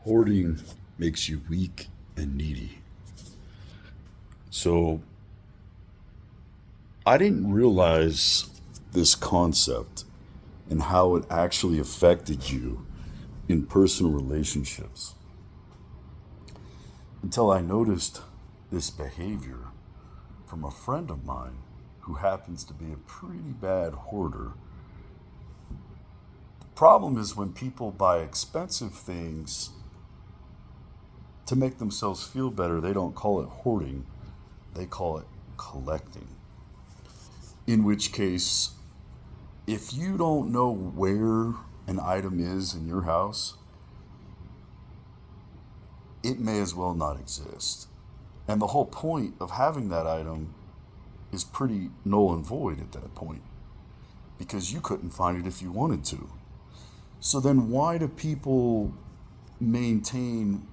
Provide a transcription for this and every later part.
Hoarding makes you weak and needy. So I didn't realize this concept and how it actually affected you in personal relationships until I noticed this behavior from a friend of mine who happens to be a pretty bad hoarder. The problem is when people buy expensive things to make themselves feel better, they don't call it hoarding, they call it collecting. In which case, if you don't know where an item is in your house, it may as well not exist. And the whole point of having that item is pretty null and void at that point because you couldn't find it if you wanted to. So then, why do people maintain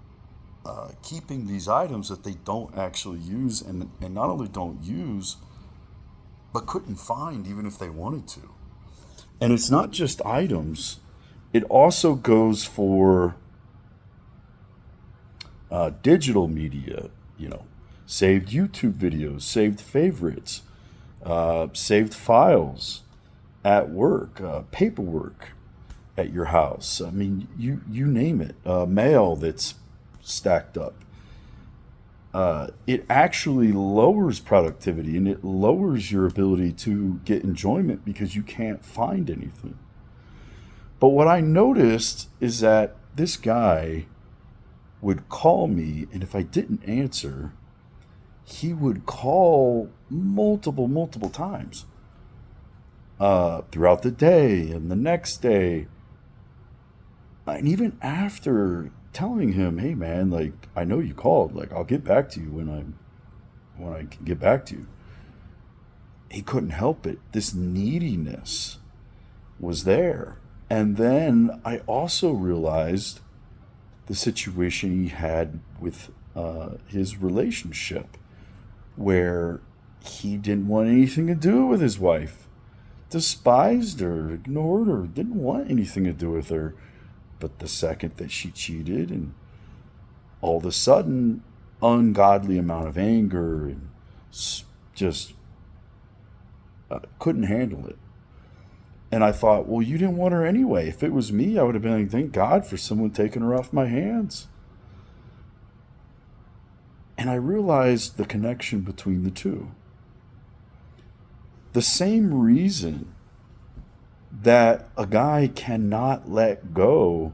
keeping these items that they don't actually use and not only don't use, but couldn't find even if they wanted to? And it's not just items, it also goes for digital media, saved YouTube videos, saved favorites, saved files at work, paperwork at your house. I mean, you name it, mail that's stacked up. It actually lowers productivity and it lowers your ability to get enjoyment because you can't find anything. But what I noticed is that this guy would call me, and if I didn't answer, he would call multiple times throughout the day and the next day. And even after telling him, "Hey man, like I know you called, like I'll get back to you when I can get back to you," he couldn't help it. This neediness was there. And then I also realized the situation he had with his relationship, where he didn't want anything to do with his wife, despised her, ignored her, didn't want anything to do with her. But the second that she cheated, and all of a sudden, ungodly amount of anger and just couldn't handle it. And I thought, well, you didn't want her anyway. If it was me, I would have been like, thank God for someone taking her off my hands. And I realized the connection between the two. The same reason that a guy cannot let go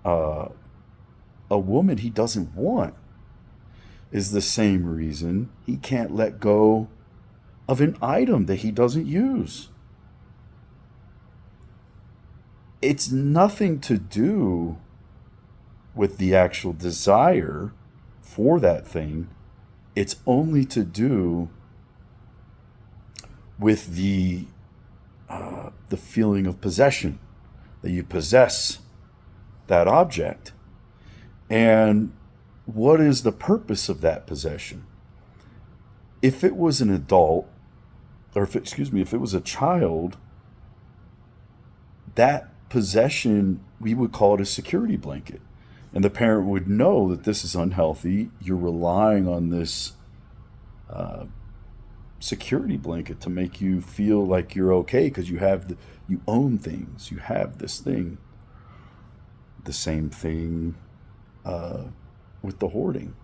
a woman he doesn't want is the same reason he can't let go of an item that he doesn't use. It's nothing to do with the actual desire for that thing. It's only to do with the feeling of possession, that you possess that object. And what is the purpose of that possession? If it was an adult, or if it was a child, that possession, we would call it a security blanket. And the parent would know that this is unhealthy. You're relying on this security blanket to make you feel like you're okay because you own things. You have this thing. The same thing with the hoarding.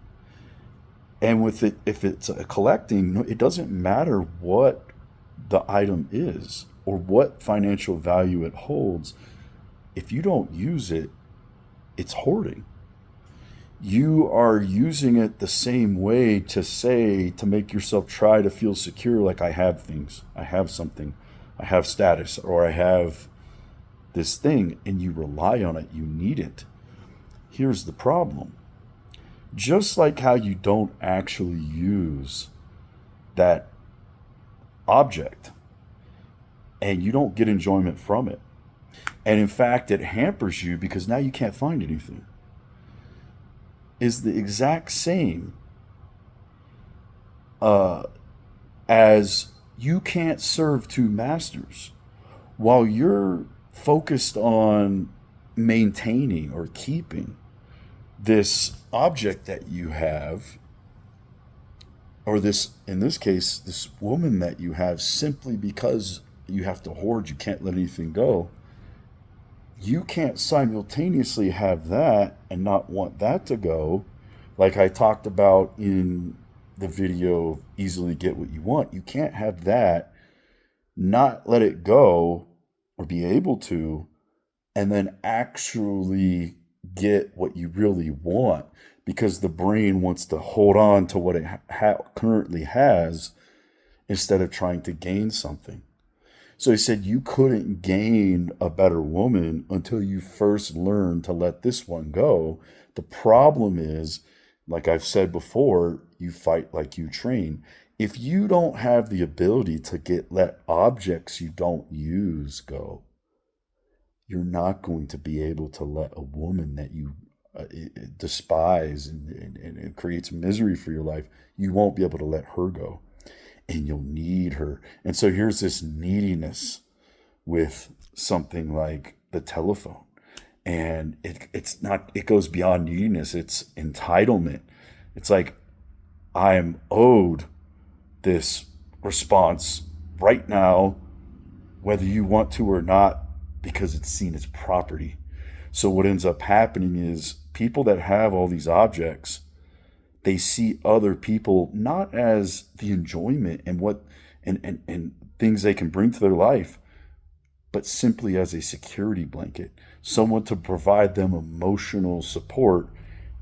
And with it, if it's a collecting, it doesn't matter what the item is or what financial value it holds. If you don't use it, it's hoarding. You are using it the same way to make yourself try to feel secure, like I have things, I have something, I have status, or I have this thing, and you rely on it, you need it. Here's the problem. Just like how you don't actually use that object and you don't get enjoyment from it, and in fact it hampers you because now you can't find anything, is the exact same as you can't serve two masters. While you're focused on maintaining or keeping this object that you have, or this, in this case, this woman that you have, simply because you have to hoard, you can't let anything go. You can't simultaneously have that and not want that to go. Like I talked about in the video, easily get what you want. You can't have that, not let it go or be able to, and then actually get what you really want, because the brain wants to hold on to what it currently has instead of trying to gain something. So he said you couldn't gain a better woman until you first learn to let this one go. The problem is, like I've said before, you fight like you train. If you don't have the ability to let objects you don't use go, you're not going to be able to let a woman that you despise and it creates misery for your life. You won't be able to let her go, and you'll need her. And so here's this neediness with something like the telephone. And it's not, it goes beyond neediness, it's entitlement. It's like, I am owed this response right now, whether you want to or not, because it's seen as property. So what ends up happening is people that have all these objects, they see other people not as the enjoyment and what and things they can bring to their life, but simply as a security blanket, someone to provide them emotional support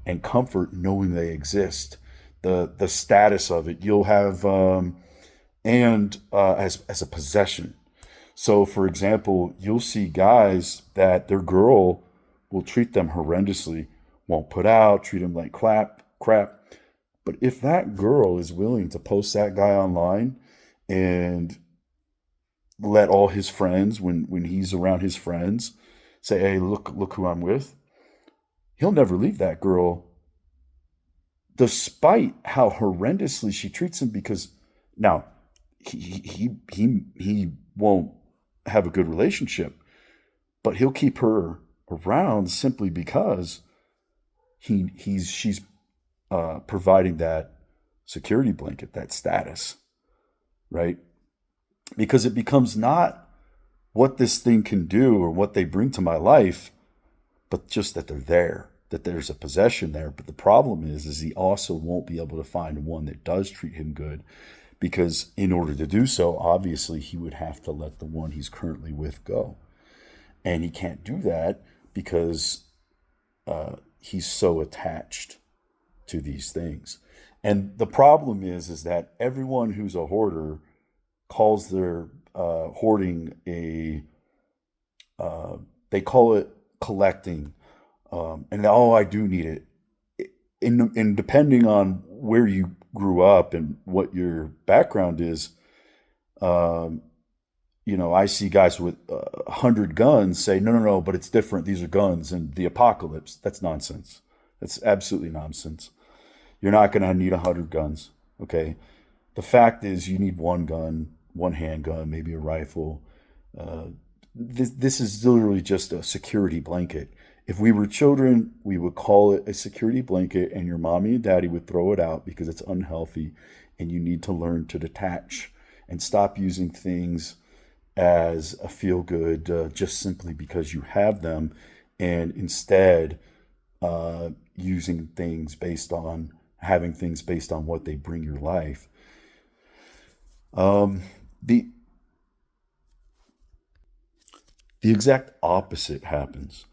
and comfort, knowing they exist. The status of it, you'll have as a possession. So, for example, you'll see guys that their girl will treat them horrendously, won't put out, treat them like crap. But if that girl is willing to post that guy online and let all his friends, when he's around his friends, say, "Hey, look who I'm with," he'll never leave that girl, despite how horrendously she treats him. Because now he won't have a good relationship, but he'll keep her around simply because she's providing that security blanket, that status, right? Because it becomes not what this thing can do or what they bring to my life, but just that they're there, that there's a possession there. But the problem is he also won't be able to find one that does treat him good, because in order to do so, obviously he would have to let the one he's currently with go. And he can't do that because he's so attached to these things. And the problem is that everyone who's a hoarder calls their hoarding they call it collecting. And I do need it. And depending on where you grew up and what your background is, I see guys with 100 guns say, no, but it's different. These are guns and the apocalypse. That's nonsense. That's absolutely nonsense. You're not going to need 100 guns, okay? The fact is you need one gun, one handgun, maybe a rifle. This is literally just a security blanket. If we were children, we would call it a security blanket, and your mommy and daddy would throw it out because it's unhealthy, and you need to learn to detach and stop using things as a feel good just simply because you have them, and instead using things based on having things based on what they bring your life. The exact opposite happens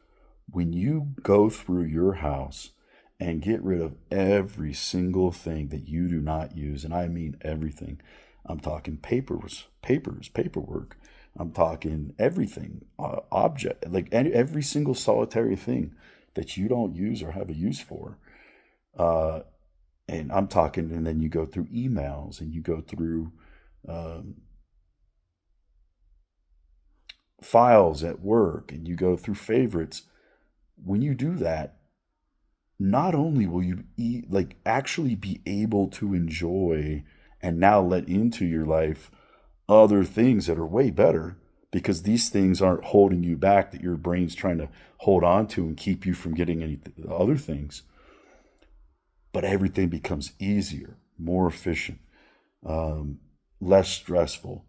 when you go through your house and get rid of every single thing that you do not use. And I mean everything. I'm talking paperwork. I'm talking everything, object, like every single solitary thing that you don't use or have a use for. And I'm talking, and then you go through emails and you go through files at work and you go through favorites. When you do that, not only will you actually be able to enjoy and now let into your life other things that are way better, because these things aren't holding you back that your brain's trying to hold on to and keep you from getting any other things. But everything becomes easier, more efficient, less stressful.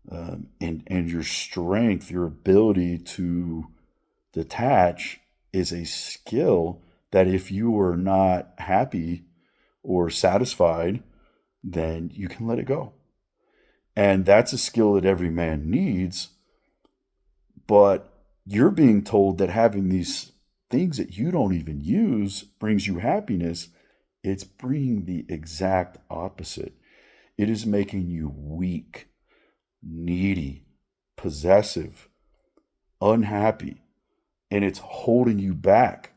And your strength, your ability to detach is a skill that if you are not happy or satisfied, then you can let it go. And that's a skill that every man needs. But you're being told that having these things that you don't even use brings you happiness. It's bringing the exact opposite. It is making you weak, needy, possessive, unhappy, and it's holding you back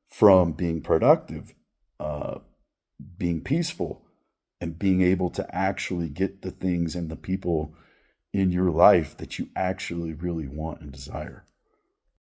from being productive, uh, being peaceful, and being able to actually get the things and the people in your life that you actually really want and desire.